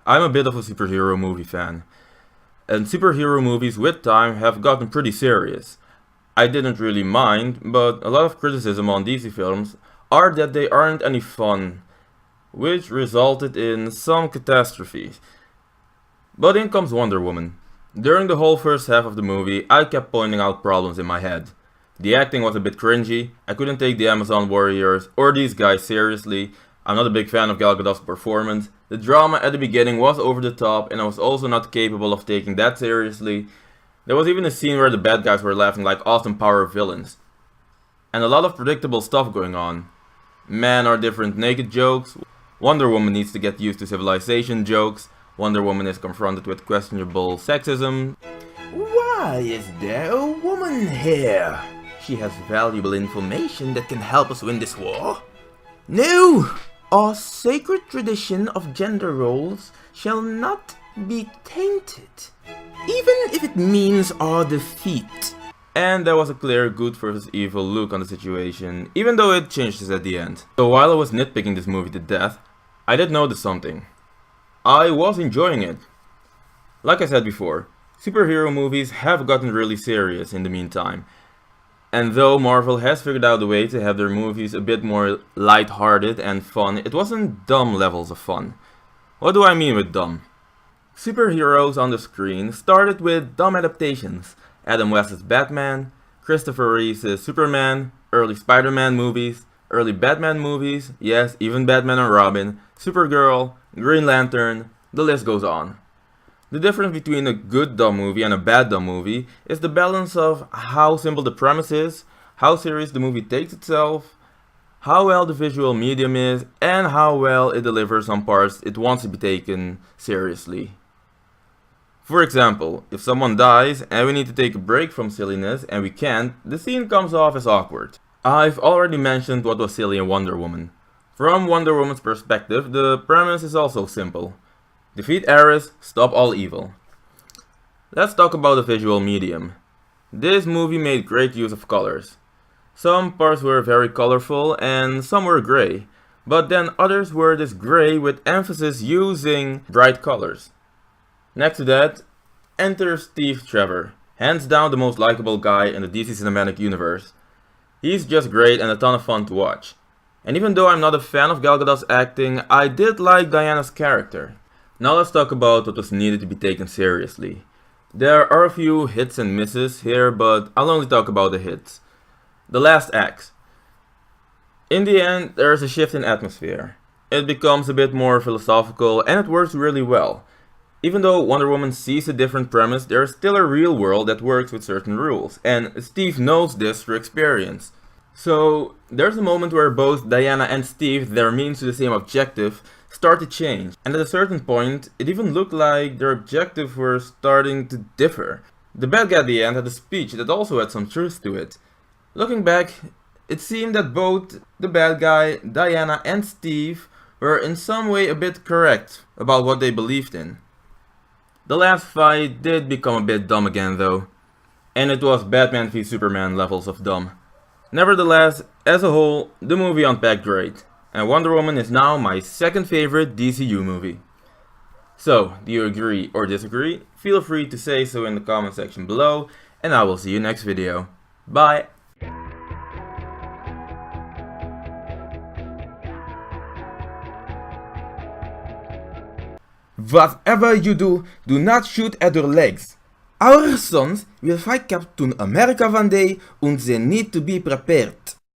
I'm a bit of a superhero movie fan, and superhero movies with time have gotten pretty serious. I didn't really mind, but a lot of criticism on DC films are that they aren't any fun, which resulted in some catastrophes. But in comes Wonder Woman. During the whole first half of the movie, I kept pointing out problems in my head. The acting was a bit cringy, I couldn't take the Amazon warriors or these guys seriously, I'm not a big fan of Gal Gadot's performance, the drama at the beginning was over the top and I was also not capable of taking that seriously. There was even a scene where the bad guys were laughing like Austin Power villains. And a lot of predictable stuff going on. Men are different naked jokes, Wonder Woman needs to get used to civilization jokes, Wonder Woman is confronted with questionable sexism. Why is there a woman here? She has valuable information that can help us win this war. No! Our sacred tradition of gender roles shall not be tainted, even if it means our defeat. And there was a clear good versus evil look on the situation, even though it changes at the end. So while I was nitpicking this movie to death, I did notice something. I was enjoying it. Like I said before, superhero movies have gotten really serious in the meantime. And though Marvel has figured out a way to have their movies a bit more light-hearted and fun, it wasn't dumb levels of fun. What do I mean with dumb? Superheroes on the screen started with dumb adaptations. Adam West's Batman, Christopher Reeve's Superman, early Spider-Man movies, early Batman movies, yes, even Batman and Robin, Supergirl, Green Lantern, the list goes on. The difference between a good dumb movie and a bad dumb movie is the balance of how simple the premise is, how serious the movie takes itself, how well the visual medium is, and how well it delivers on parts it wants to be taken seriously. For example, if someone dies and we need to take a break from silliness and we can't, the scene comes off as awkward. I've already mentioned what was silly in Wonder Woman. From Wonder Woman's perspective, the premise is also simple. Defeat Ares, stop all evil. Let's talk about the visual medium. This movie made great use of colors. Some parts were very colorful and some were grey, but then others were this grey with emphasis using bright colors. Next to that, enter Steve Trevor, hands down the most likable guy in the DC Cinematic Universe. He's just great and a ton of fun to watch. And even though I'm not a fan of Gal Gadot's acting, I did like Diana's character. Now let's talk about what was needed to be taken seriously. There are a few hits and misses here, but I'll only talk about the hits. The last act. In the end, there is a shift in atmosphere. It becomes a bit more philosophical and it works really well. Even though Wonder Woman sees a different premise, there is still a real world that works with certain rules, and Steve knows this through experience. So, there's a moment where both Diana and Steve, their means to the same objective, start to change, and at a certain point, it even looked like their objectives were starting to differ. The bad guy at the end had a speech that also had some truth to it. Looking back, it seemed that both the bad guy, Diana and Steve were in some way a bit correct about what they believed in. The last fight did become a bit dumb again though, and it was Batman v Superman levels of dumb. Nevertheless, as a whole, the movie unpacked great, and Wonder Woman is now my second favorite DCU movie. So, do you agree or disagree? Feel free to say so in the comment section below, and I will see you next video. Bye! Whatever you do, do not shoot at their legs. Our sons will fight Captain America one day and they need to be prepared.